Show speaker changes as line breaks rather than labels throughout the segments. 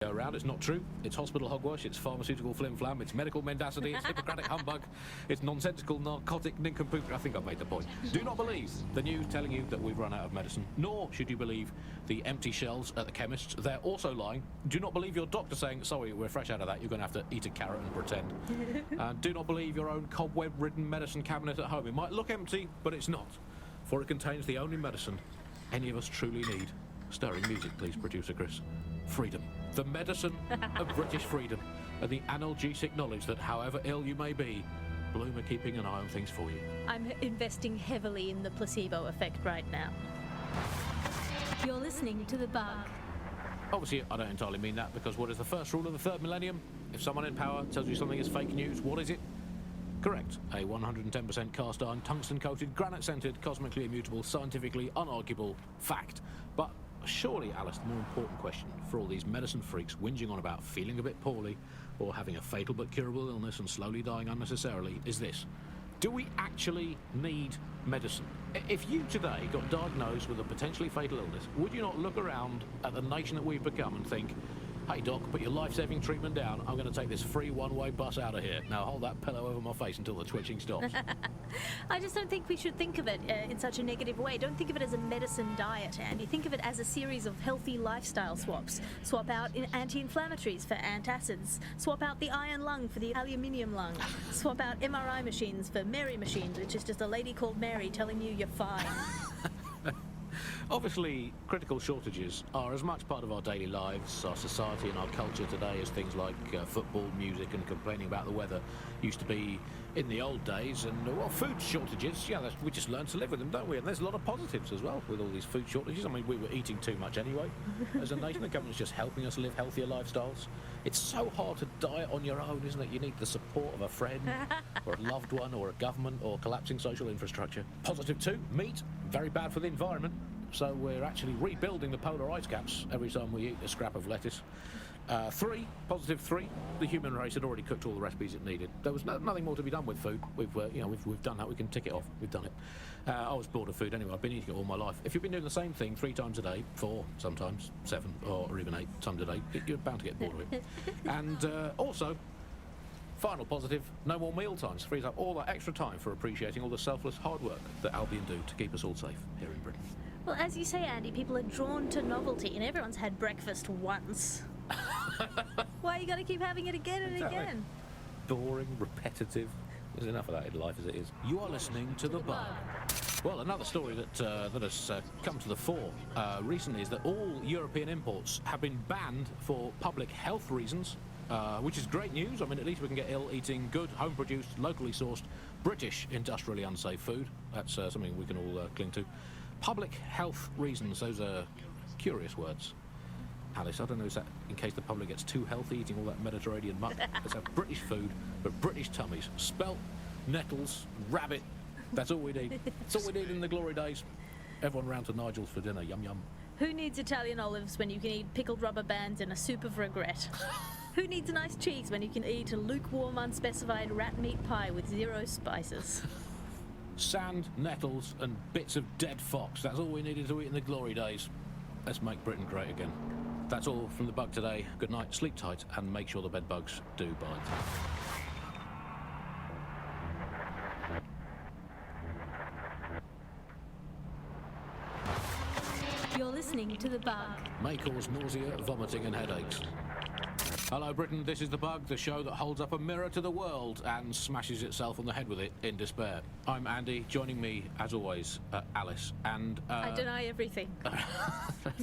Go around. It's not true. It's hospital hogwash, it's pharmaceutical flim-flam, it's medical mendacity, it's Hippocratic humbug, it's nonsensical narcotic nincompoop. I think I've made the point. Do not believe the news telling you that we've run out of medicine, nor should you believe the empty shelves at the chemists. They're also lying. Do not believe your doctor saying, sorry, we're fresh out of that, you're going to have to eat a carrot and pretend. Do not believe your own cobweb-ridden medicine cabinet at home. It might look empty, but it's not, for it contains the only medicine any of us truly need. Stirring music, please, producer Chris. Freedom. The medicine of British freedom, and the analgesic knowledge that however ill you may be, Bloom are keeping an eye on things for you.
I'm investing heavily in the placebo effect right now.
You're listening to The Bug.
Obviously, I don't entirely mean that, because what is the first rule of the third millennium? If someone in power tells you something is fake news, what is it? Correct. A 110% cast iron, tungsten-coated, granite-scented, cosmically immutable, scientifically unarguable fact. But surely, Alice, the more important question for all these medicine freaks whinging on about feeling a bit poorly or having a fatal but curable illness and slowly dying unnecessarily is this. Do we actually need medicine? If you today got diagnosed with a potentially fatal illness, would you not look around at the nation that we've become and think, hey doc, put your life-saving treatment down, I'm going to take this free one-way bus out of here. Now hold that pillow over my face until the twitching stops.
I just don't think we should think of it in such a negative way. Don't think of it as a medicine diet, Andy. Think of it as a series of healthy lifestyle swaps. Swap out anti-inflammatories for antacids. Swap out the iron lung for the aluminium lung. Swap out MRI machines for Mary machines, which is just a lady called Mary telling you you're fine.
Obviously, critical shortages are as much part of our daily lives, our society and our culture today as things like football, music and complaining about the weather used to be in the old days. And, well, food shortages, yeah, we just learn to live with them, don't we? And there's a lot of positives as well with all these food shortages. I mean, we were eating too much anyway. As a nation, the government's just helping us live healthier lifestyles. It's so hard to diet on your own, isn't it? You need the support of a friend or a loved one or a government or collapsing social infrastructure. Positive too, meat, very bad for the environment. So we're actually rebuilding the polar ice caps every time we eat a scrap of lettuce. Positive three, the human race had already cooked all the recipes it needed. There was nothing more to be done with food. We've done that. We can tick it off. We've done it. I was bored of food anyway. I've been eating it all my life. If you've been doing the same thing 3 times a day, 4 sometimes, 7 or even 8 times a day, you're bound to get bored of it. And also, final positive, no more meal times. Frees up all that extra time for appreciating all the selfless hard work that Albion do to keep us all safe here in Britain.
Well, as you say, Andy, people are drawn to novelty, and everyone's had breakfast once. Why you got to keep having it again and again?
Boring, repetitive. There's enough of that in life as it is. You are listening to The Bug. Well, another story that has come to the fore recently is that all European imports have been banned for public health reasons, which is great news. I mean, at least we can get ill eating good, home-produced, locally sourced, British, industrially unsafe food. That's something we can all cling to. Public health reasons, those are curious words. Alice, I don't know, is that in case the public gets too healthy eating all that Mediterranean muck? Let's have British food for British tummies. Spelt, nettles, rabbit. That's all we need. That's all we need in the glory days. Everyone round to Nigel's for dinner. Yum, yum.
Who needs Italian olives when you can eat pickled rubber bands and a soup of regret? Who needs a nice cheese when you can eat a lukewarm, unspecified rat meat pie with 0 spices?
Sand, nettles and bits of dead fox. That's all we needed to eat in the glory days. Let's make Britain great again. That's all from The Bug today. Good night, sleep tight, and make sure the bed bugs do bite.
You're listening to The Bug.
May cause nausea, vomiting and headaches. Hello Britain, this is The Bug, the show that holds up a mirror to the world and smashes itself on the head with it in despair. I'm Andy, joining me, as always, Alice, and...
I deny everything.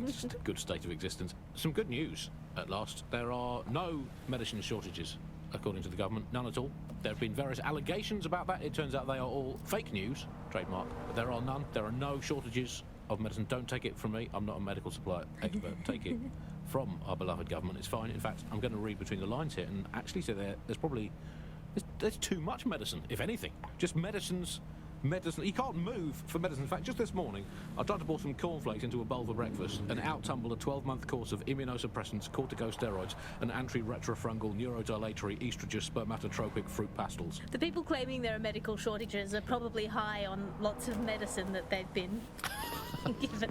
Just a good state of existence. Some good news, at last. There are no medicine shortages, according to the government, none at all. There have been various allegations about that. It turns out they are all fake news, trademark, but there are none. There are no shortages of medicine. Don't take it from me, I'm not a medical supply expert. Take it from our beloved government. It's fine. In fact, I'm going to read between the lines here and actually say there's probably there's too much medicine, if anything. Just medicine. You can't move for medicine. In fact, just this morning, I tried to pour some cornflakes into a bowl for breakfast and out-tumbled a 12-month course of immunosuppressants, corticosteroids, and anti-retrofungal neurodilatory estrogen spermatotropic fruit pastels.
The people claiming there are medical shortages are probably high on lots of medicine that they've been. given.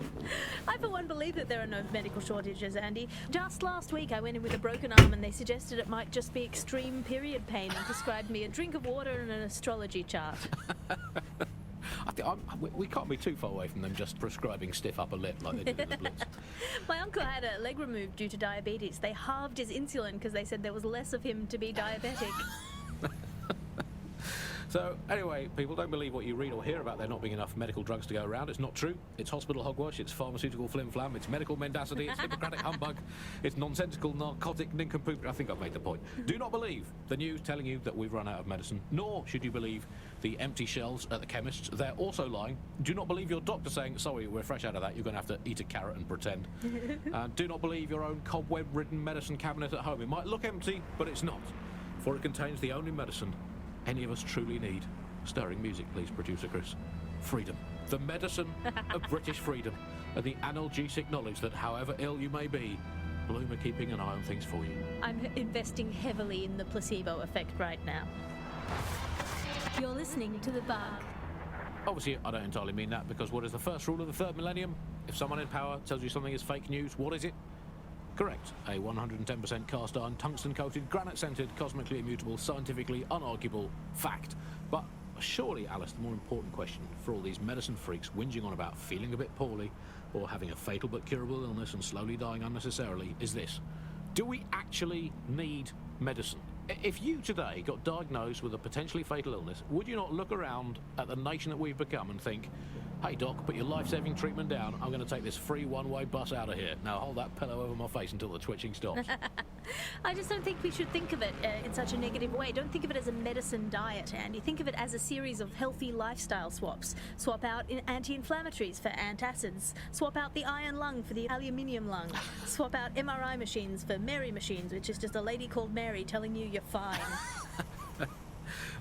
I, for one, believe that there are no medical shortages, Andy. Just last week, I went in with a broken arm and they suggested it might just be extreme period pain and prescribed me a drink of water and an astrology chart.
We can't be too far away from them just prescribing stiff upper lip like they did in the Blitz.
My uncle had a leg removed due to diabetes. They halved his insulin because they said there was less of him to be diabetic.
So, anyway, people, don't believe what you read or hear about there not being enough medical drugs to go around. It's not true. It's hospital hogwash, it's pharmaceutical flim-flam, it's medical mendacity, it's Hippocratic humbug, it's nonsensical narcotic nincompoop. I think I've made the point. Do not believe the news telling you that we've run out of medicine, nor should you believe the empty shelves at the chemists. They're also lying. Do not believe your doctor saying, sorry, we're fresh out of that, you're going to have to eat a carrot and pretend. Do not believe your own cobweb-ridden medicine cabinet at home. It might look empty, but it's not, for it contains the only medicine any of us truly need. Stirring music, please, producer Chris. Freedom. The medicine of British freedom. And the analgesic knowledge that however ill you may be, Bloom are keeping an eye on things for you.
I'm investing heavily in the placebo effect right now.
You're listening to The Bug.
Obviously, I don't entirely mean that, because what is the first rule of the third millennium? If someone in power tells you something is fake news, what is it? Correct. A 110% cast iron, tungsten-coated, granite-scented, cosmically immutable, scientifically unarguable fact. But surely, Alice, the more important question for all these medicine freaks whinging on about feeling a bit poorly or having a fatal but curable illness and slowly dying unnecessarily is this. Do we actually need medicine? If you today got diagnosed with a potentially fatal illness, would you not look around at the nation that we've become and think, hey doc, put your life-saving treatment down, I'm going to take this free one-way bus out of here. Now hold that pillow over my face until the twitching stops.
I just don't think we should think of it in such a negative way. Don't think of it as a medicine diet, Andy. Think of it as a series of healthy lifestyle swaps. Swap out anti-inflammatories for antacids. Swap out the iron lung for the aluminium lung. Swap out MRI machines for Mary machines, which is just a lady called Mary telling you you're fine.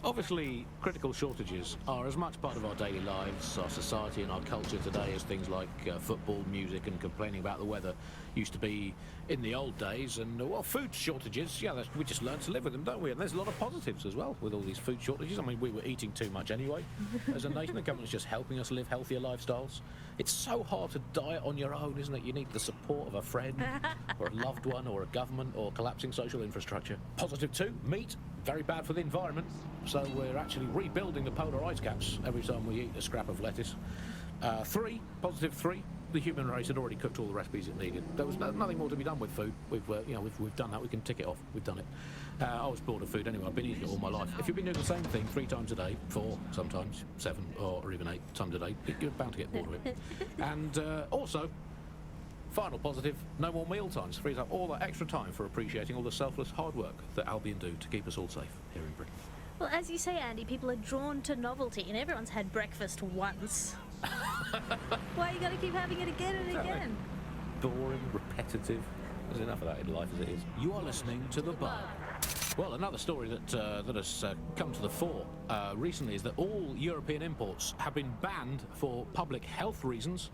Obviously, critical shortages are as much part of our daily lives, our society and our culture today as things like football, music and complaining about the weather used to be in the old days. And, well, food shortages, yeah, we just learn to live with them, don't we? And there's a lot of positives as well with all these food shortages. I mean, we were eating too much anyway. As a nation, the government's just helping us live healthier lifestyles. It's so hard to diet on your own, isn't it? You need the support of a friend or a loved one or a government or collapsing social infrastructure. Positive too, meat, very bad for the environment. So we're actually rebuilding the polar ice caps every time we eat a scrap of lettuce. Positive three, the human race had already cooked all the recipes it needed. There was nothing more to be done with food. We've done that. We can tick it off. We've done it. I was bored of food anyway. I've been eating it all my life. If you've been doing the same thing 3 times a day, 4, sometimes 7, or even 8 times a day, you're bound to get bored of it. And also, final positive, no more meal times. Frees up all that extra time for appreciating all the selfless hard work that Albion do to keep us all safe here in Britain.
Well, as you say, Andy, people are drawn to novelty, and everyone's had breakfast once. Why you got to keep having it again and again?
Boring, repetitive. There's enough of that in life as it is. You are listening to The Bug. Well, another story that has come to the fore recently is that all European imports have been banned for public health reasons,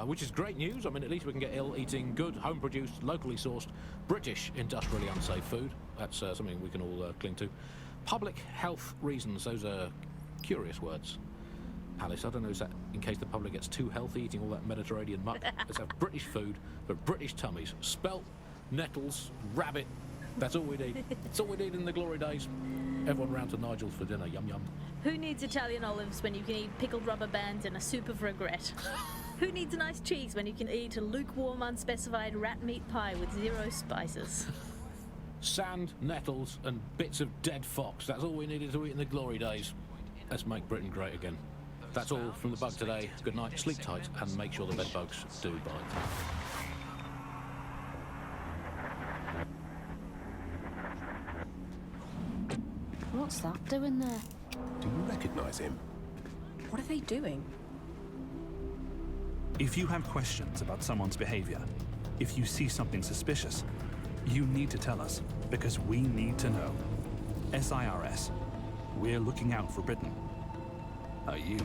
which is great news. I mean, at least we can get ill eating good, home-produced, locally sourced, British, industrially unsafe food. That's something we can all cling to. Public health reasons, those are curious words. Alice, I don't know, is that in case the public gets too healthy eating all that Mediterranean muck? Let's have British food for British tummies. Spelt, nettles, rabbit. That's all we need. That's all we need in the glory days. Everyone round to Nigel's for dinner. Yum, yum.
Who needs Italian olives when you can eat pickled rubber bands and a soup of regret? Who needs a nice cheese when you can eat a lukewarm, unspecified rat meat pie with 0 spices?
Sand, nettles, and bits of dead fox. That's all we needed to eat in the glory days. Let's make Britain great again. That's all from The Bug today. Good night, sleep tight, and make sure the bed bugs do bite.
What's that doing there?
Do you recognise him?
What are they doing?
If you have questions about someone's behavior, if you see something suspicious, you need to tell us, because we need to know. SIRS. We're looking out for Britain. Are you?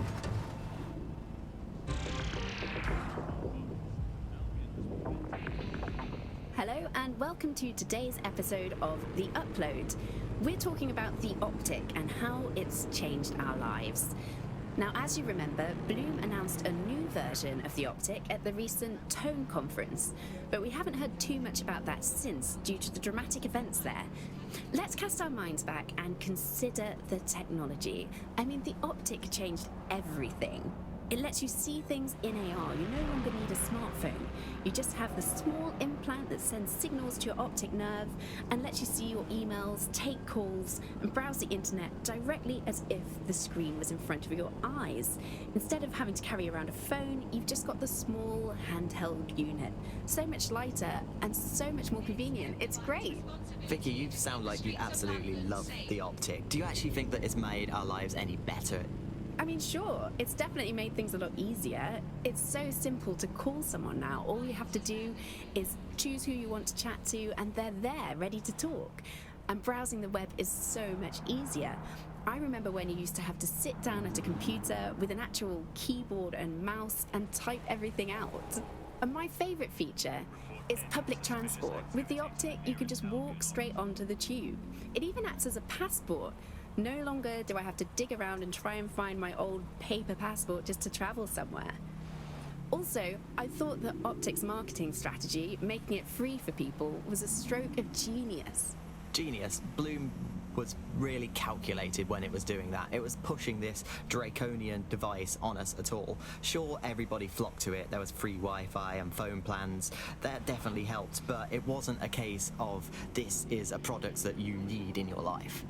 Hello and welcome to today's episode of The Upload. We're talking about the optic and how it's changed our lives. Now, as you remember, Bloom announced a new version of the Optic at the recent Tone conference, but we haven't heard too much about that since due to the dramatic events there. Let's cast our minds back and consider the technology. I mean, the Optic changed everything. It lets you see things in AR. You no longer need a smartphone. You just have the small implant that sends signals to your optic nerve and lets you see your emails, take calls, and browse the internet directly as if the screen was in front of your eyes. Instead of having to carry around a phone, you've just got the small handheld unit. So much lighter and so much more convenient. It's great.
Vicky, you sound like you absolutely love the Optic. Do you actually think that it's made our lives any better?
I mean, sure, it's definitely made things a lot easier. It's so simple to call someone now. All you have to do is choose who you want to chat to, and they're there, ready to talk. And browsing the web is so much easier. I remember when you used to have to sit down at a computer with an actual keyboard and mouse and type everything out. And my favourite feature is public transport. With the Optic, you can just walk straight onto the tube. It even acts as a passport. No longer do I have to dig around and try and find my old paper passport just to travel somewhere. Also, I thought that Optic's marketing strategy, making it free for people, was a stroke of genius.
Genius. Bloom was really calculated when it was doing that. It was pushing this draconian device on us at all. Sure, everybody flocked to it. There was free Wi-Fi and phone plans. That definitely helped, but it wasn't a case of this is a product that you need in your life.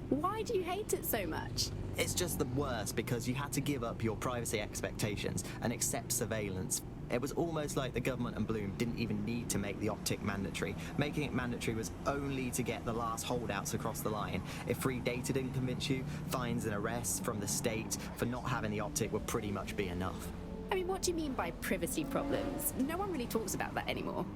Why do you hate it so much?
It's just the worst because you had to give up your privacy expectations and accept surveillance. It was almost like the government and Bloom didn't even need to make the Optic mandatory. Making it mandatory was only to get the last holdouts across the line. If free data didn't convince you, fines and arrests from the state for not having the Optic would pretty much be enough.
I mean, what do you mean by privacy problems? No one really talks about that anymore.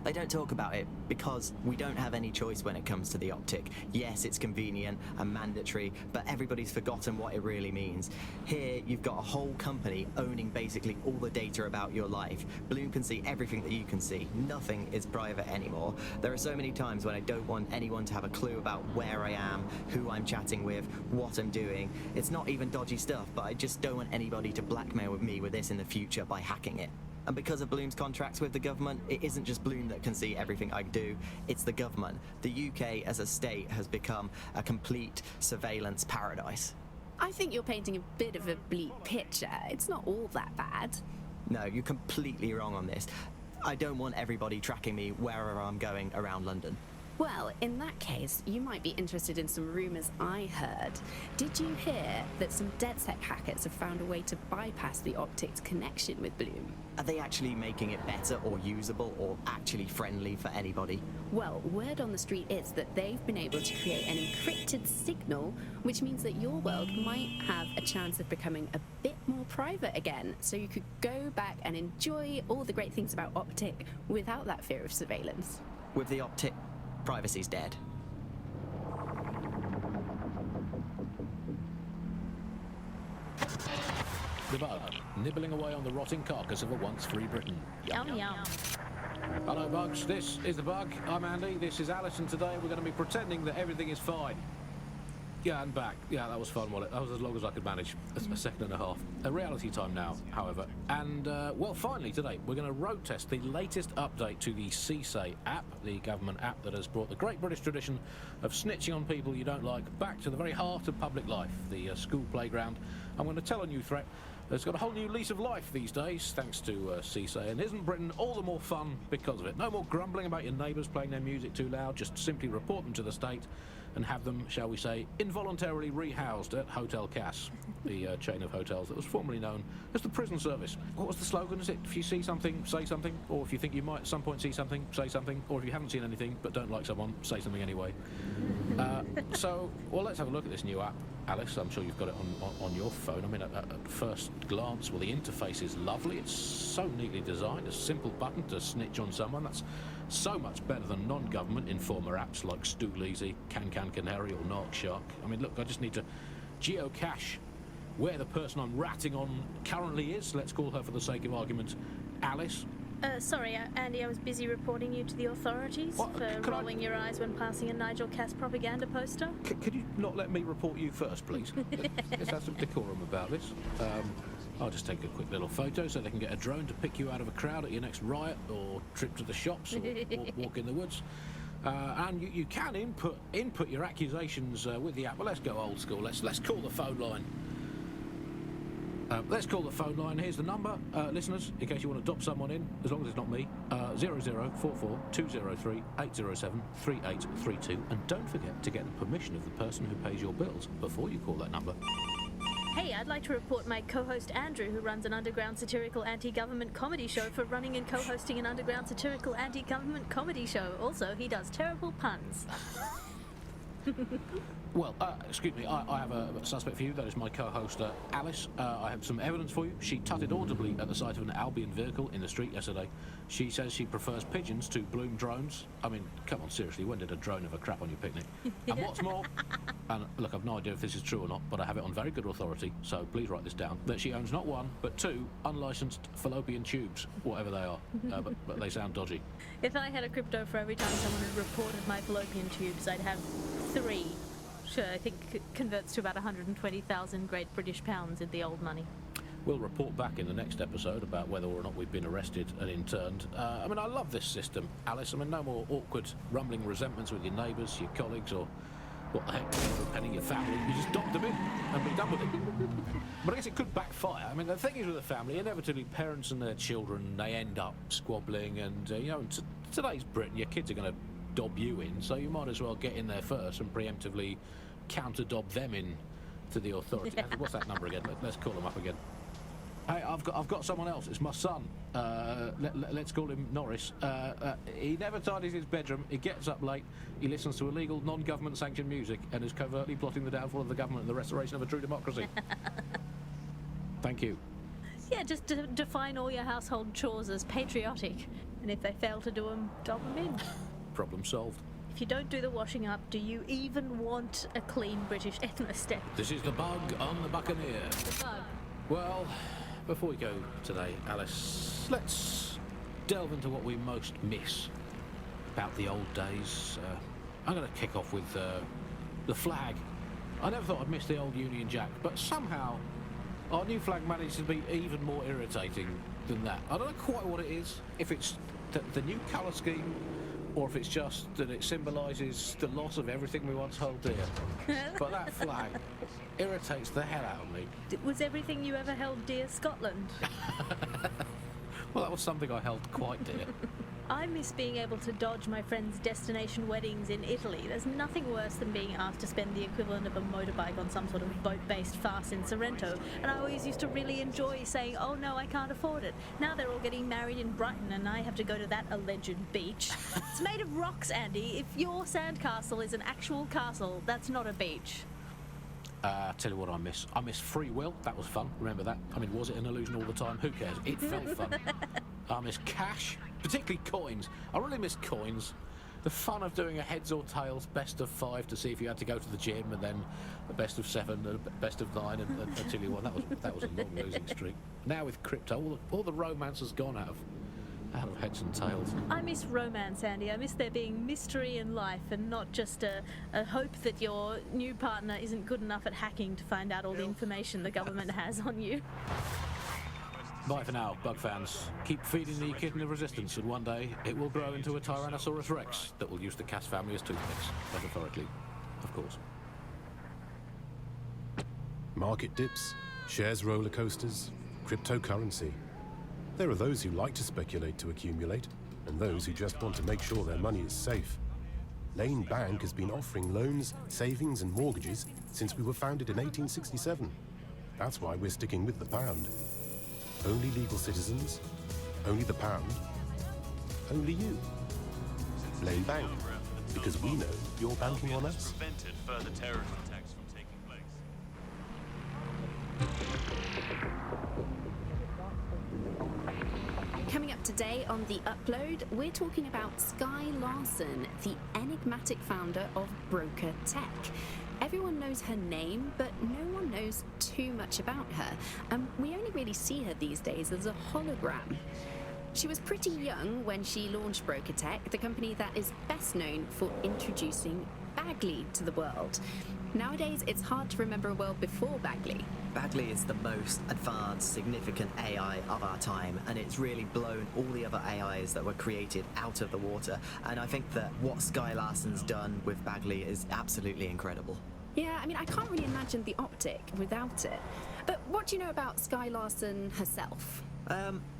They don't talk about it because we don't have any choice when it comes to the Optic. Yes, it's convenient and mandatory, but everybody's forgotten what it really means. Here, you've got a whole company owning basically all the data about your life. Bloom can see everything that you can see. Nothing is private anymore. There are so many times when I don't want anyone to have a clue about where I am, who I'm chatting with, what I'm doing. It's not even dodgy stuff, but I just don't want anybody to blackmail me with this in the future by hacking it. And because of Bloom's contracts with the government, it isn't just Bloom that can see everything I do, it's the government. The UK as a state has become a complete surveillance paradise.
I think you're painting a bit of a bleak picture. It's not all that bad.
No, you're completely wrong on this. I don't want everybody tracking me wherever I'm going around London.
Well, in that case, you might be interested in some rumours I heard. Did you hear that some DedSec hackers have found a way to bypass the Optic's connection with Bloom?
Are they actually making it better or usable or actually friendly for anybody?
Well, word on the street is that they've been able to create an encrypted signal, which means that your world might have a chance of becoming a bit more private again, so you could go back and enjoy all the great things about Optic without that fear of surveillance.
With the Optic, privacy's dead.
The Bug, nibbling away on the rotting carcass of a once free Britain.
Yum yum.
Hello, Bugs. This is The Bug. I'm Andy. This is Alice, and today we're going to be pretending that everything is fine. Yeah, and back. Yeah, that was fun, wasn't it? That was as long as I could manage. A second and a half. A reality time now, however. And, well, finally, today, we're going to road test the latest update to the CSAY app, the government app that has brought the great British tradition of snitching on people you don't like back to the very heart of public life, the school playground. I'm going to tell a new threat. It's got a whole new lease of life these days, thanks to CSAY, and isn't Britain all the more fun because of it? No more grumbling about your neighbours playing their music too loud, just simply report them to the state and have them, shall we say, involuntarily rehoused at Hotel Cass, the chain of hotels that was formerly known as the prison service. What was the slogan? Is it, if you see something, say something, or if you think you might at some point see something, say something, or if you haven't seen anything but don't like someone, say something anyway. So, well, let's have a look at this new app. Alice, I'm sure you've got it on your phone. I mean, at first glance, well, the interface is lovely. It's so neatly designed. A simple button to snitch on someone. That's so much better than non-government informer apps like Stool Easy, Can Canary, or Narc Shark. I mean, look, I just need to geocache where the person I'm ratting on currently is. Let's call her, for the sake of argument, Alice.
Sorry, Andy, I was busy reporting you to the authorities
What?
for
Can I-
rolling your eyes when passing a Nigel Cass propaganda poster.
Could you not let me report you first, please? Let's have some decorum about this. I'll just take a quick little photo so they can get a drone to pick you out of a crowd at your next riot or trip to the shops or walk in the woods. And you can input your accusations with the app. Well, let's go old school. Let's call the phone line. Let's call the phone line. Here's the number, listeners, in case you want to dob someone in, as long as it's not me. 0044 203 807 3832. And don't forget to get the permission of the person who pays your bills before you call that number.
Hey, I'd like to report my co-host Andrew, who runs an underground satirical anti-government comedy show, for running and co-hosting an underground satirical anti-government comedy show. Also, he does terrible puns.
Well, excuse me, I have a suspect for you. That is my co-host, Alice. I have some evidence for you. She tutted audibly at the sight of an Albion vehicle in the street yesterday. She says she prefers pigeons to bloom drones. I mean, come on, seriously, when did a drone ever crap on your picnic? And what's more, and look, I've no idea if this is true or not, but I have it on very good authority, so please write this down, that she owns not one, but two unlicensed fallopian tubes, whatever they are, but they sound dodgy.
If I had a crypto for every time someone had reported my fallopian tubes, I'd have 3. Sure, I think it converts to about 120,000 Great British pounds in the old money.
We'll report back in the next episode about whether or not we've been arrested and interned. I mean, I love this system, Alice. I mean, no more awkward, rumbling resentments with your neighbours, your colleagues, or what the heck, depending your family. You just dock them in and be done with it. But I guess it could backfire. I mean, the thing is with a family, inevitably parents and their children, they end up squabbling, and, in today's Britain, your kids are going to dob you in, so you might as well get in there first and preemptively counter-dob them in to the authorities. What's that number again? Let's call them up again. Hey, I've got someone else. It's my son. Let's call him Norris. He never tidies his bedroom. He gets up late. He listens to illegal, non-government sanctioned music and is covertly plotting the downfall of the government and the restoration of a true democracy. Thank you.
Yeah, just define all your household chores as patriotic. And if they fail to do them, dob them in.
Problem solved.
If you don't do the washing up, do you even want a clean British ethnostat?
This is the bug on the Buccaneer.
The bug.
Well, before we go today, Alice, let's delve into what we most miss about the old days. I'm going to kick off with the flag. I never thought I'd miss the old Union Jack, but somehow our new flag managed to be even more irritating than that. I don't know quite what it is, if it's the new colour scheme, or if it's just that it symbolises the loss of everything we once held dear. But that flag irritates the hell out of me.
Was everything you ever held dear Scotland?
Well, that was something I held quite dear.
I miss being able to dodge my friends' destination weddings in Italy. There's nothing worse than being asked to spend the equivalent of a motorbike on some sort of boat-based farce in Sorrento, and I always used to really enjoy saying, oh no, I can't afford it. Now they're all getting married in Brighton and I have to go to that alleged beach. It's made of rocks, Andy. If your sandcastle is an actual castle, that's not a beach.
Tell you what I miss. I miss free will. That was fun. Remember that? I mean, was it an illusion all the time? Who cares? It felt fun. I miss cash, particularly coins. I really miss coins. The fun of doing a heads or tails best of 5 to see if you had to go to the gym, and then a best of 7, and a best of 9, and until you won. That was a long losing streak. Now with crypto, all the romance has gone out of heads and tails.
I miss romance, Andy. I miss there being mystery in life and not just a hope that your new partner isn't good enough at hacking to find out all the information the government has on you.
Bye for now, bug fans. Keep feeding the kitten of resistance, and one day it will grow into a Tyrannosaurus Rex that will use the Cass family as toothpicks, metaphorically, of course.
Market dips, shares roller coasters, cryptocurrency. There are those who like to speculate to accumulate, and those who just want to make sure their money is safe. Lane Bank has been offering loans, savings and mortgages since we were founded in 1867. That's why we're sticking with the pound. Only legal citizens, only the pound, only you. Lane Bank, because we know you're banking on us.
Prevented further terrorist attacks from taking place.
Coming up today on The Upload, we're talking about Sky Larson, the enigmatic founder of Broker Tech. Everyone knows her name, but no one knows too much about her. We only really see her these days as a hologram. She was pretty young when she launched Broker Tech, the company that is best known for introducing Bagley to the world. Nowadays, it's hard to remember a world before Bagley.
Bagley is the most advanced, significant AI of our time, and it's really blown all the other AIs that were created out of the water. And I think that what Sky Larson's done with Bagley is absolutely incredible.
Yeah, I mean, I can't really imagine the Optic without it. But what do you know about Sky Larson herself?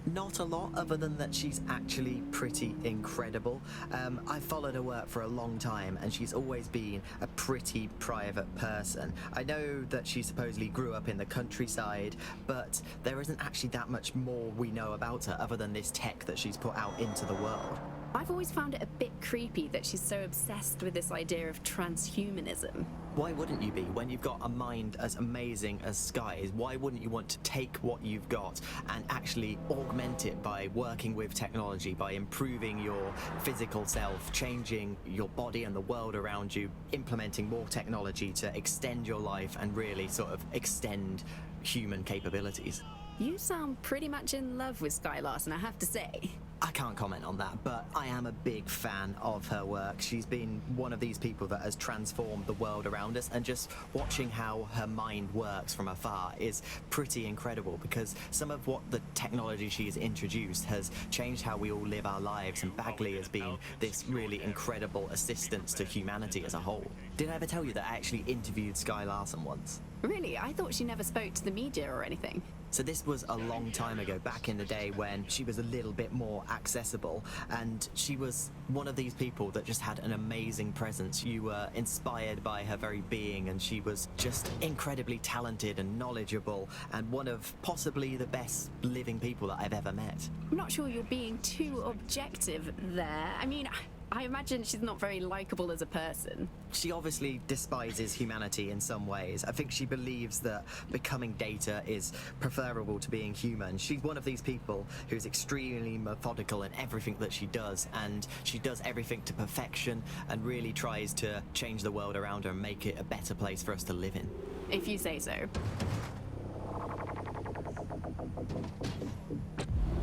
Not a lot, other than that she's actually pretty incredible. I've followed her work for a long time, and she's always been a pretty private person. I know that she supposedly grew up in the countryside, but there isn't actually that much more we know about her other than this tech that she's put out into the world.
I've always found it a bit creepy that she's so obsessed with this idea of transhumanism.
Why wouldn't you be? When you've got a mind as amazing as Sky's, why wouldn't you want to take what you've got and actually augment it by working with technology, by improving your physical self, changing your body and the world around you, implementing more technology to extend your life and really sort of extend human capabilities?
You sound pretty much in love with Sky Larson, I have to say.
I can't comment on that, but I am a big fan of her work. She's been one of these people that has transformed the world around us, and just watching how her mind works from afar is pretty incredible, because some of what the technology she has introduced has changed how we all live our lives, and Bagley has been this really incredible assistance to humanity as a whole. Did I ever tell you that I actually interviewed Sky Larson once?
Really? I thought she never spoke to the media or anything.
So this was a long time ago, back in the day when she was a little bit more accessible, and she was one of these people that just had an amazing presence. You were inspired by her very being, and she was just incredibly talented and knowledgeable, and one of possibly the best living people that I've ever met.
I'm not sure you're being too objective there. I mean, I imagine she's not very likable as a person.
She obviously despises humanity in some ways. I think she believes that becoming data is preferable to being human. She's one of these people who's extremely methodical in everything that she does, and she does everything to perfection and really tries to change the world around her and make it a better place for us to live in.
If you say so.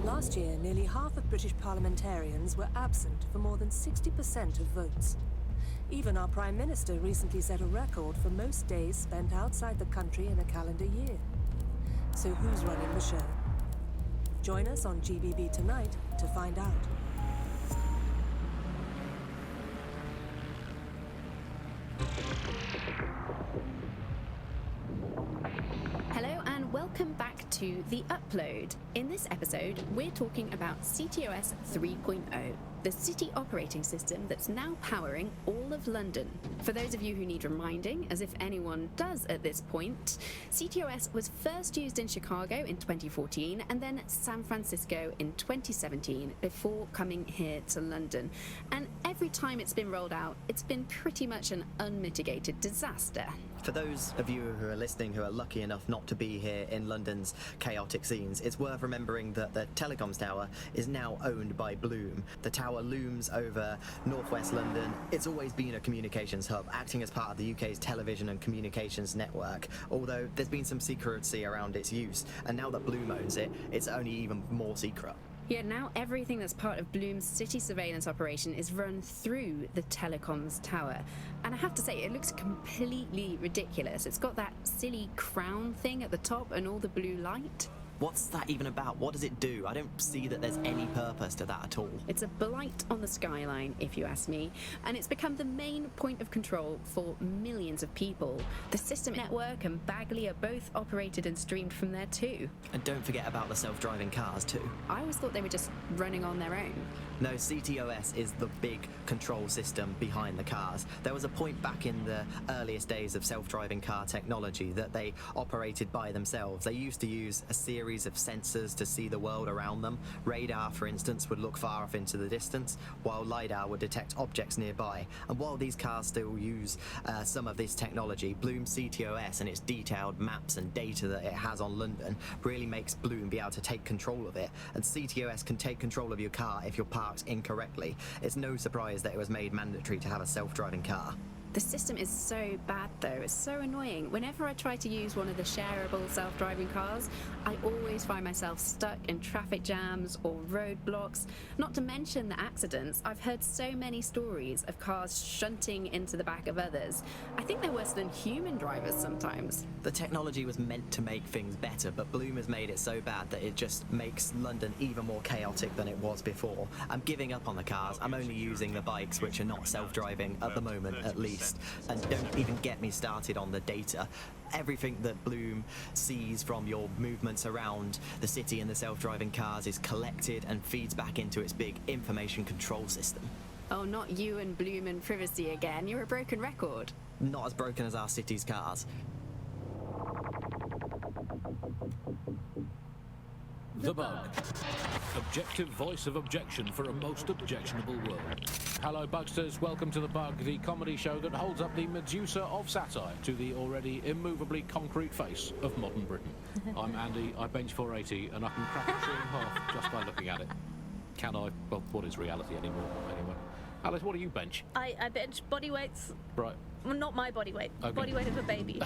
Last year, nearly half of British parliamentarians were absent for more than 60% of votes. Even our Prime Minister recently set a record for most days spent outside the country in a calendar year. So who's running the show? Join us on GBB tonight to find out.
Hello and welcome back to The Upload. In this episode, we're talking about CTOS 3.0, the city operating system that's now powering all of London. For those of you who need reminding, as if anyone does at this point, CTOS was first used in Chicago in 2014 and then San Francisco in 2017 before coming here to London. And every time it's been rolled out, it's been pretty much an unmitigated disaster.
For those of you who are listening who are lucky enough not to be here in London's chaotic scenes, it's worth remembering that the telecoms tower is now owned by Bloom. The tower looms over northwest London. It's always been a communications hub, acting as part of the UK's television and communications network, although there's been some secrecy around its use, and now that Bloom owns it, it's only even more secret.
Yeah, now everything that's part of Bloom's city surveillance operation is run through the telecoms tower. And I have to say, it looks completely ridiculous. It's got that silly crown thing at the top and all the blue light.
What's that even about? What does it do? I don't see that there's any purpose to that at all.
It's a blight on the skyline, if you ask me, and it's become the main point of control for millions of people. The System Network and Bagley are both operated and streamed from there too.
And don't forget about the self-driving cars too.
I always thought they were just running on their own.
No, CTOS is the big control system behind the cars. There was a point back in the earliest days of self-driving car technology that they operated by themselves. They used to use a series of sensors to see the world around them. Radar, for instance, would look far off into the distance, while LiDAR would detect objects nearby. And while these cars still use some of this technology, Bloom CTOS and its detailed maps and data that it has on London really makes Bloom be able to take control of it. And CTOS can take control of your car if you're parked incorrectly. It's no surprise that it was made mandatory to have a self-driving car.
The system is so bad though, it's so annoying. Whenever I try to use one of the shareable self-driving cars, I always find myself stuck in traffic jams or roadblocks. Not to mention the accidents. I've heard so many stories of cars shunting into the back of others. I think they're worse than human drivers sometimes.
The technology was meant to make things better, but Bloom has made it so bad that it just makes London even more chaotic than it was before. I'm giving up on the cars. I'm only using the bikes, which are not self-driving at the moment, at least. And don't even get me started on the data. Everything that Bloom sees from your movements around the city and the self-driving cars is collected and feeds back into its big information control system.
Oh, not you and Bloom and privacy again. You're a broken record.
Not as broken as our city's cars.
The Bug. Objective voice of objection for a most objectionable world. Hello, Bugsters. Welcome to The Bug, the comedy show that holds up the Medusa of satire to the already immovably concrete face of modern Britain. I'm Andy, I bench 480, and I can crack a tree in half just by looking at it. Can I? Well, what is reality anymore, anyway? Alice, what do you bench?
I bench body weights.
Right.
Well, not my body weight.
Okay.
Body weight of a baby.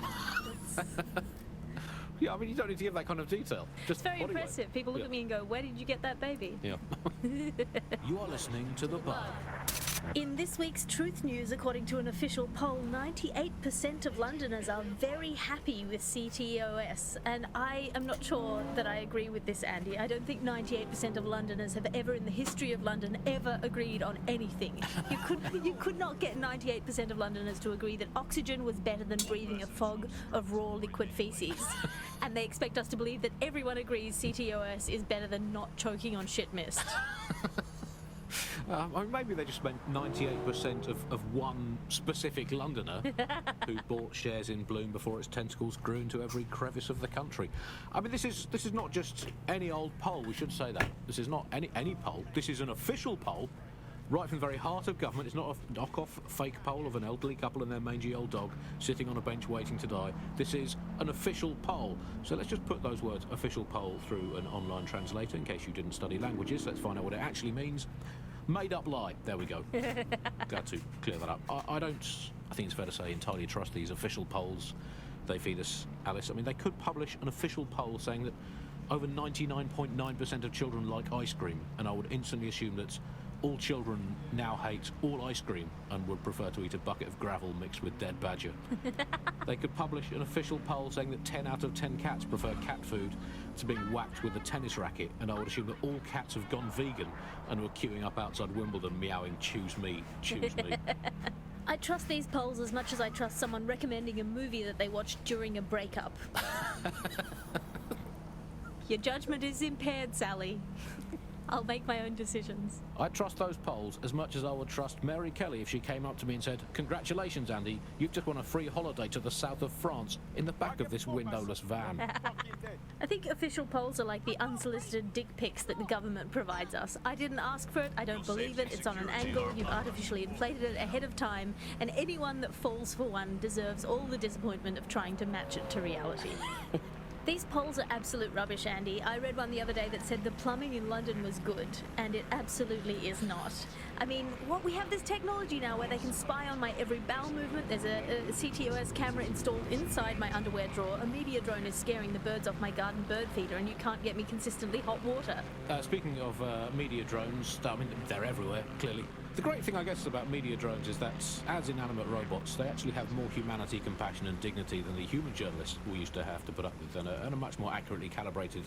Yeah, I mean, you don't need to give that kind of detail. Just
It's very
body weight.
impressive. People look at me and go, where did you get that baby?
Yeah. You are listening to The Bug.
In this week's Truth News, according to an official poll, 98% of Londoners are very happy with CTOS. And I am not sure that I agree with this, Andy. I don't think 98% of Londoners have ever in the history of London ever agreed on anything. You could not get 98% of Londoners to agree that oxygen was better than breathing a fog of raw liquid feces. And they expect us to believe that everyone agrees CTOS is better than not choking on shit mist.
I mean, maybe they just meant 98% of one specific Londoner who bought shares in Bloom before its tentacles grew into every crevice of the country. I mean, this is not just any old poll. We should say that this is not any poll. This is an official poll, right from the very heart of government. It's not a knock-off fake poll of an elderly couple and their mangy old dog sitting on a bench waiting to die. This is an official poll. So let's just put those words "official poll" through an online translator in case you didn't study languages. Let's find out what it actually means. Made up lie. There we go. Glad to clear that up. I think it's fair to say, entirely trust these official polls they feed us, Alice. I mean, they could publish an official poll saying that over 99.9% of children like ice cream, and I would instantly assume that all children now hate all ice cream and would prefer to eat a bucket of gravel mixed with dead badger. They could publish an official poll saying that 10 out of 10 cats prefer cat food to being whacked with a tennis racket, and I would assume that all cats have gone vegan and were queuing up outside Wimbledon meowing, "Choose me, choose me."
I trust these polls as much as I trust someone recommending a movie that they watched during a breakup. Your judgment is impaired, Sally. I'll make my own decisions.
I trust those polls as much as I would trust Mary Kelly if she came up to me and said, "Congratulations, Andy, you've just won a free holiday to the south of France in the back of this windowless van."
I think official polls are like the unsolicited dick pics that the government provides us. I didn't ask for it, I don't believe it, it's on an angle, you've artificially inflated it ahead of time, and anyone that falls for one deserves all the disappointment of trying to match it to reality. These polls are absolute rubbish, Andy. I read one the other day that said the plumbing in London was good, and it absolutely is not. I mean, we have this technology now where they can spy on my every bowel movement. There's a CTOS camera installed inside my underwear drawer. A media drone is scaring the birds off my garden bird feeder, and you can't get me consistently hot water.
Speaking of media drones, I mean, they're everywhere, clearly. The great thing, I guess, about media drones is that, as inanimate robots, they actually have more humanity, compassion and dignity than the human journalists we used to have to put up with, and a much more accurately calibrated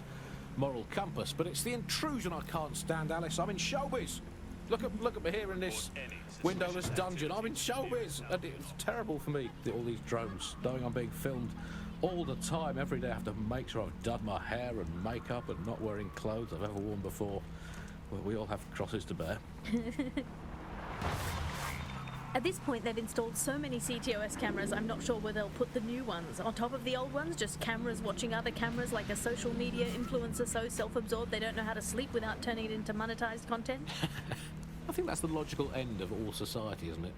moral compass. But it's the intrusion I can't stand, Alice. I'm in showbiz. Look at me here in this windowless dungeon. I'm in showbiz. And it's terrible for me, all these drones, knowing I'm being filmed all the time. Every day I have to make sure I've done my hair and makeup and not wearing clothes I've ever worn before. Well, we all have crosses to bear.
At this point, they've installed so many CTOS cameras, I'm not sure where they'll put the new ones. On top of the old ones, just cameras watching other cameras, like a social media influencer so self-absorbed they don't know how to sleep without turning it into monetized content.
I think that's the logical end of all society, isn't it?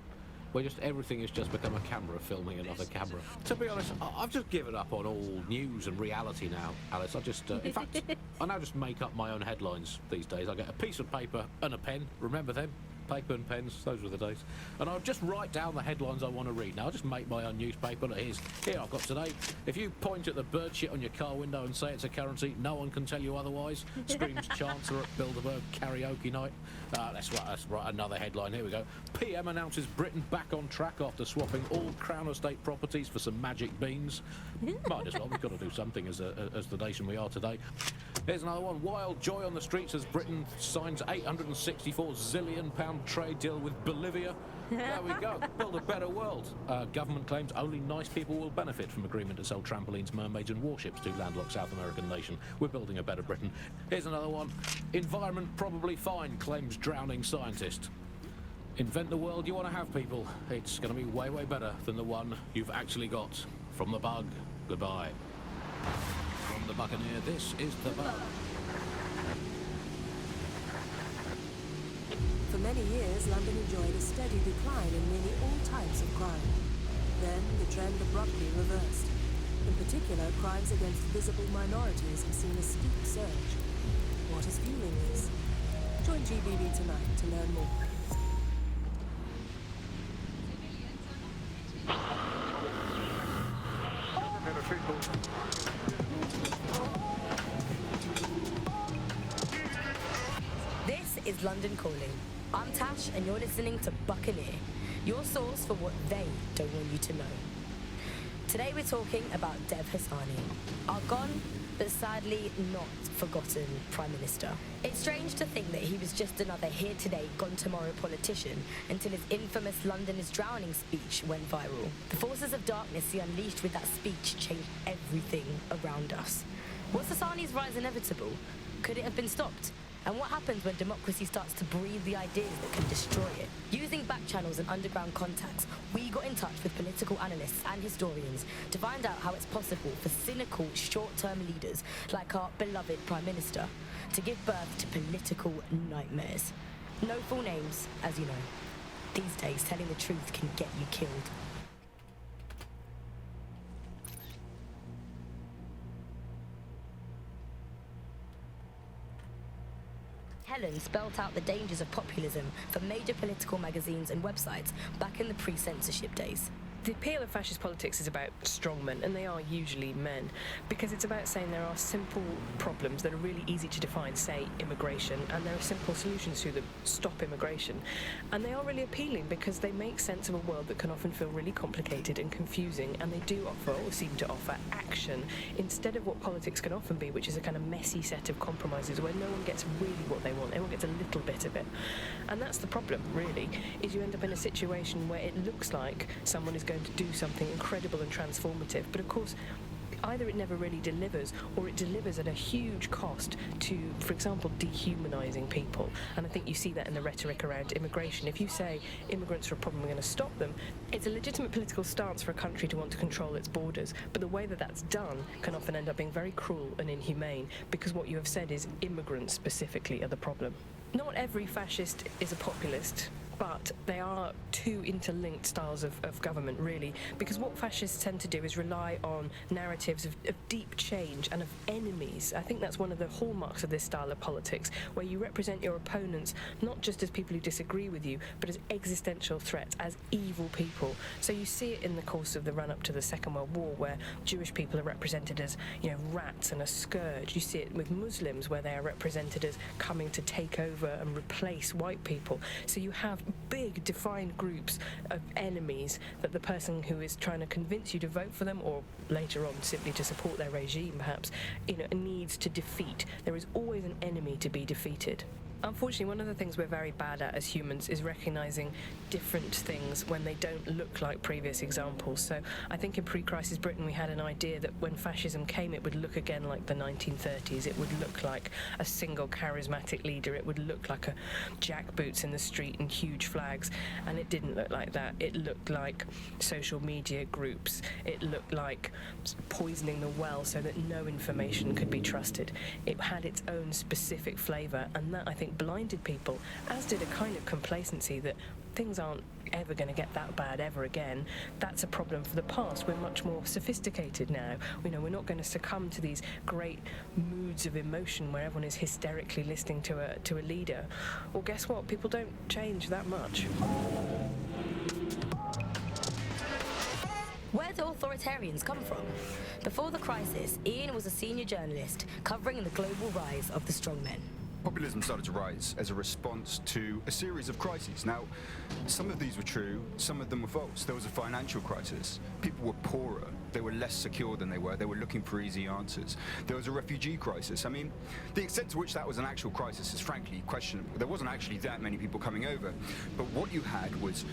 Where just everything has just become a camera filming another camera. To be honest, I've just given up on all news and reality now, Alice. I just, in fact, I now just make up my own headlines these days. I get a piece of paper and a pen, remember them? paper and pens, those were the days. And I'll just write down the headlines I want to read. Now, I'll just make my own newspaper. Look, here I've got today. If you point at the bird shit on your car window and say it's a currency, no one can tell you otherwise. Screams Chancellor at Bilderberg karaoke night. Let's write another headline. Here we go. PM announces Britain back on track after swapping all Crown Estate properties for some magic beans. Might as well. We've got to do something as the nation we are today. Here's another one. Wild joy on the streets as Britain signs £864 zillion trade deal with Bolivia. There we go. Build a better world. Government claims only nice people will benefit from agreement to sell trampolines, mermaids and warships to landlocked South American nation. We're building a better Britain. Here's another one. Environment probably fine, claims drowning scientist. Invent the world you want to have, people. It's going to be way, way better than the one you've actually got. From the bug, goodbye. From the Buccaneer, this is the bug.
For many years, London enjoyed a steady decline in nearly all types of crime. Then the trend abruptly reversed. In particular, crimes against visible minorities have seen a steep surge. What is fueling this? Join GBB tonight to learn more.
This is London Calling. I'm Tash, and you're listening to Buccaneer, your source for what they don't want you to know. Today we're talking about Dev Hassani, our gone, but sadly not forgotten Prime Minister. It's strange to think that he was just another here today, gone tomorrow politician until his infamous London is drowning speech went viral. The forces of darkness he unleashed with that speech changed everything around us. Was Hassani's rise inevitable? Could it have been stopped? And what happens when democracy starts to breathe the ideas that can destroy it? Using back channels and underground contacts, we got in touch with political analysts and historians to find out how it's possible for cynical, short-term leaders like our beloved Prime Minister to give birth to political nightmares. No full names, as you know. These days, telling the truth can get you killed. Helen spelt out the dangers of populism for major political magazines and websites back in the pre-censorship days.
The appeal of fascist politics is about strongmen, and they are usually men, because it's about saying there are simple problems that are really easy to define, say immigration, and there are simple solutions to them, stop immigration. And they are really appealing because they make sense of a world that can often feel really complicated and confusing, and they do offer, or seem to offer, action instead of what politics can often be, which is a kind of messy set of compromises where no one gets really what they want, everyone gets a little bit of it. And that's the problem, really, is you end up in a situation where it looks like someone is going to do something incredible and transformative, but of course either it never really delivers, or it delivers at a huge cost to, for example, dehumanising people. And I think you see that in the rhetoric around immigration. If you say immigrants are a problem, we're going to stop them, it's a legitimate political stance for a country to want to control its borders, but the way that that's done can often end up being very cruel and inhumane, because what you have said is immigrants specifically are the problem. Not every fascist is a populist, but they are two interlinked styles of government, really, because what fascists tend to do is rely on narratives of deep change and of enemies. I think that's one of the hallmarks of this style of politics, where you represent your opponents not just as people who disagree with you, but as existential threats, as evil people. So you see it in the course of the run-up to the Second World War, where Jewish people are represented as, rats and a scourge. You see it with Muslims, where they are represented as coming to take over and replace white people. So you have big defined groups of enemies that the person who is trying to convince you to vote for them, or later on simply to support their regime perhaps, needs to defeat. There is always an enemy to be defeated. Unfortunately, one of the things we're very bad at as humans is recognising different things when they don't look like previous examples. So I think in pre-crisis Britain we had an idea that when fascism came it would look again like the 1930s. It would look like a single charismatic leader. It would look like a jackboots in the street and huge flags. And it didn't look like that. It looked like social media groups. It looked like poisoning the well so that no information could be trusted. It had its own specific flavour, and that, I think, blinded people, as did a kind of complacency that things aren't ever going to get that bad ever again. That's a problem for the past. We're much more sophisticated now. We're not going to succumb to these great moods of emotion where everyone is hysterically listening to a leader. Well, guess what? People don't change that much.
Where do authoritarians come from? Before the crisis, Ian was a senior journalist covering the global rise of the strongmen.
Populism started to rise as a response to a series of crises. Now, some of these were true, some of them were false. There was a financial crisis. People were poorer. They were less secure than they were. They were looking for easy answers. There was a refugee crisis. I mean, the extent to which that was an actual crisis is frankly questionable. There wasn't actually that many people coming over. But what you had was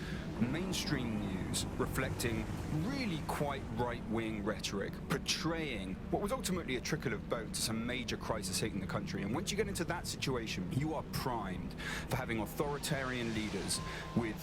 mainstream news reflecting really quite right-wing rhetoric, portraying what was ultimately a trickle of boats as a major crisis hitting the country. And once you get into that situation, you are primed for having authoritarian leaders with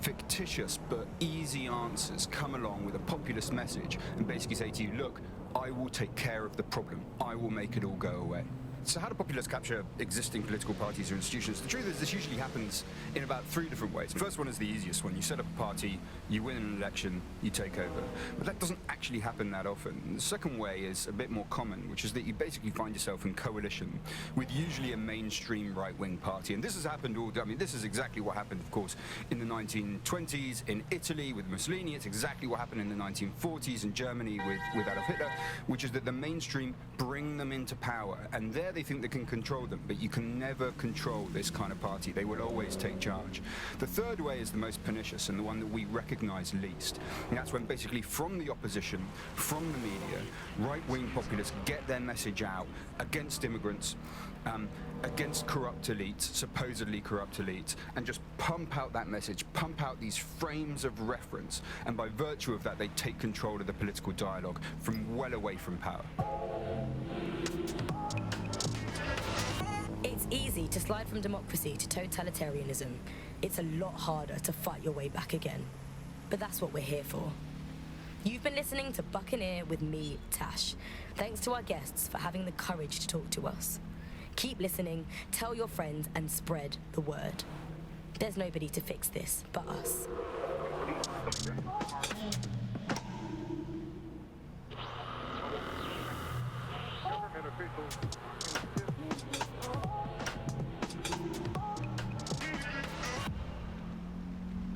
fictitious but easy answers come along with a populist message and basically say to you, look, I will take care of the problem. I will make it all go away. So how do populists capture existing political parties or institutions? The truth is this usually happens in about 3 different ways. The first one is the easiest one. You set up a party, you win an election, you take over. But that doesn't actually happen that often. The second way is a bit more common, which is that you basically find yourself in coalition with usually a mainstream right-wing party. And this has happened this is exactly what happened, of course, in the 1920s in Italy with Mussolini. It's exactly what happened in the 1940s in Germany with Adolf Hitler, which is that the mainstream bring them into power. And there they think they can control them, but you can never control this kind of party. They will always take charge. The third way is the most pernicious and the one that we recognize least. And that's when basically from the opposition, from the media, right-wing populists get their message out against immigrants, against corrupt elites, supposedly corrupt elites, and just pump out that message, pump out these frames of reference, and by virtue of that they take control of the political dialogue from well away from power.
It's easy to slide from democracy to totalitarianism. It's a lot harder to fight your way back again. But that's what we're here for. You've been listening to Buccaneer with me, Tash. Thanks to our guests for having the courage to talk to us. Keep listening, tell your friends, and spread the word. There's nobody to fix this but us.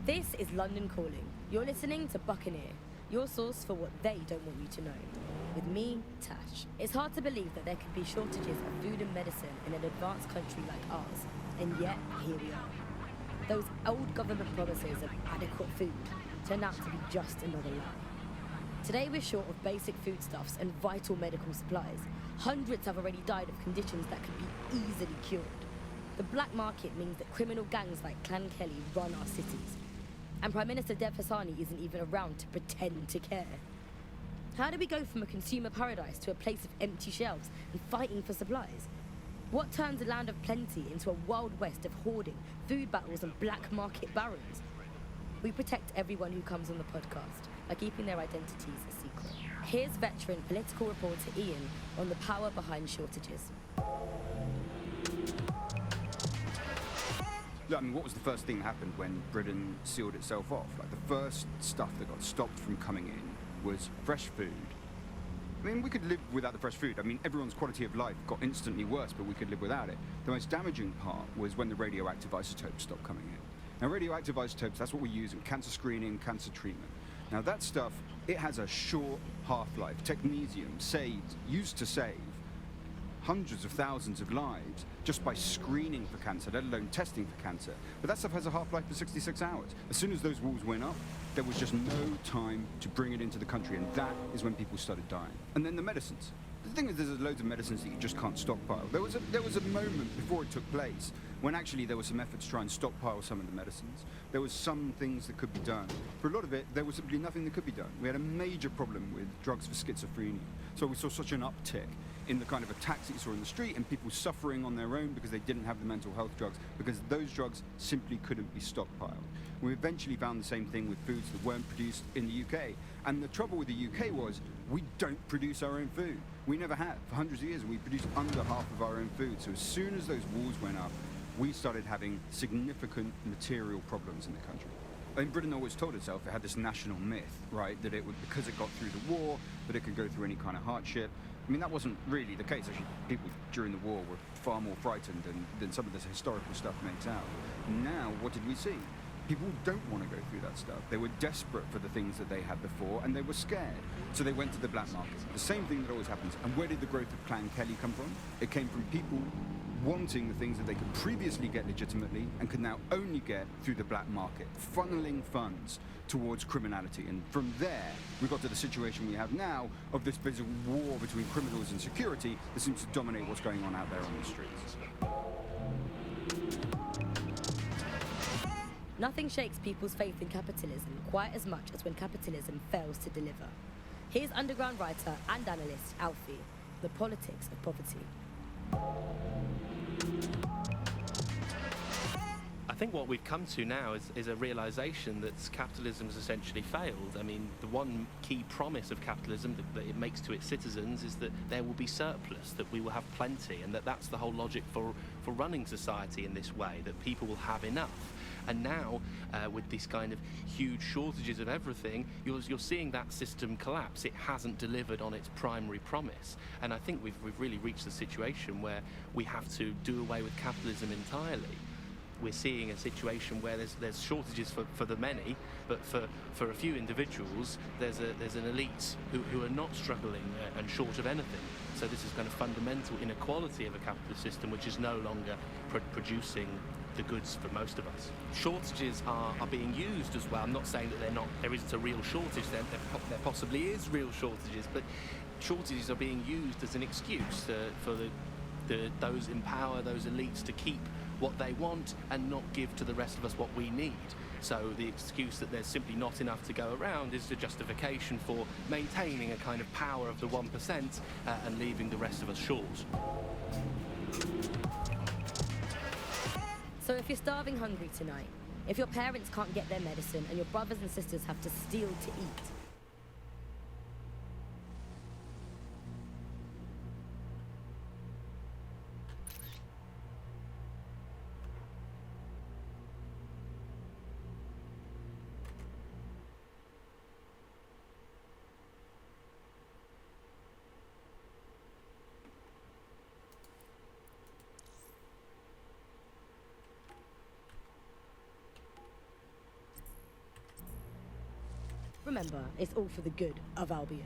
This is London Calling. You're listening to Buccaneer, your source for what they don't want you to know. With me, Tash. It's hard to believe that there could be shortages of food and medicine in an advanced country like ours, and yet here we are. Those old government promises of adequate food turned out to be just another lie. Today we're short of basic foodstuffs and vital medical supplies. Hundreds have already died of conditions that could be easily cured. The black market means that criminal gangs like Clan Kelly run our cities. And Prime Minister Dev Hassani isn't even around to pretend to care. How do we go from a consumer paradise to a place of empty shelves and fighting for supplies? What turns a land of plenty into a wild west of hoarding, food battles and black market barons? We protect everyone who comes on the podcast by keeping their identities a secret. Here's veteran political reporter Ian on the power behind shortages.
I mean, what was the first thing that happened when Britain sealed itself off? Like, the first stuff that got stopped from coming in was fresh food. I mean, we could live without the fresh food. I mean, everyone's quality of life got instantly worse, but we could live without it. The most damaging part was when the radioactive isotopes stopped coming in. Now, radioactive isotopes, that's what we use in cancer screening, cancer treatment. Now, that stuff, it has a short half-life. Technetium used to save hundreds of thousands of lives just by screening for cancer, let alone testing for cancer. But that stuff has a half-life of 66 hours. As soon as those walls went up, there was just no time to bring it into the country, and that is when people started dying. And then the medicines. The thing is, there's loads of medicines that you just can't stockpile. There was a moment before it took place when actually there were some efforts to try and stockpile some of the medicines. There was some things that could be done. For a lot of it, there was simply nothing that could be done. We had a major problem with drugs for schizophrenia. So we saw such an uptick in the kind of attacks that you saw in the street and people suffering on their own because they didn't have the mental health drugs, because those drugs simply couldn't be stockpiled. We eventually found the same thing with foods that weren't produced in the UK. And the trouble with the UK was we don't produce our own food. We never have. For hundreds of years, we produced under half of our own food. So as soon as those walls went up, we started having significant material problems in the country. I mean, Britain always told itself it had this national myth, right, that it would, because it got through the war, that it could go through any kind of hardship. I mean, that wasn't really the case. Actually, people during the war were far more frightened than some of this historical stuff makes out. Now, what did we see? People don't want to go through that stuff. They were desperate for the things that they had before, and they were scared. So they went to the black market. The same thing that always happens. And where did the growth of Clan Kelly come from? It came from people wanting the things that they could previously get legitimately and could now only get through the black market, funneling funds towards criminality. And from there, we got to the situation we have now of this basic war between criminals and security that seems to dominate what's going on out there on the streets.
Nothing shakes people's faith in capitalism quite as much as when capitalism fails to deliver. Here's underground writer and analyst Alfie, The Politics of Poverty.
I think what we've come to now is a realization that capitalism has essentially failed. I mean, the one key promise of capitalism that it makes to its citizens is that there will be surplus, that we will have plenty, and that's the whole logic for running society in this way, that people will have enough. And now, with these kind of huge shortages of everything, you're seeing that system collapse. It hasn't delivered on its primary promise. And I think we've really reached the situation where we have to do away with capitalism entirely. We're seeing a situation where there's shortages for the many, but for a few individuals, there's an elite who are not struggling and short of anything. So this is kind of fundamental inequality of a capitalist system, which is no longer producing the goods for most of us. Shortages are being used as well. I'm not saying that there isn't a real shortage. There possibly is real shortages, but shortages are being used as an excuse for those in power, those elites, to keep what they want and not give to the rest of us what we need. So the excuse that there's simply not enough to go around is the justification for maintaining a kind of power of the 1% and leaving the rest of us short.
So if you're starving hungry tonight, if your parents can't get their medicine and your brothers and sisters have to steal to eat, remember, it's all for the good of Albion.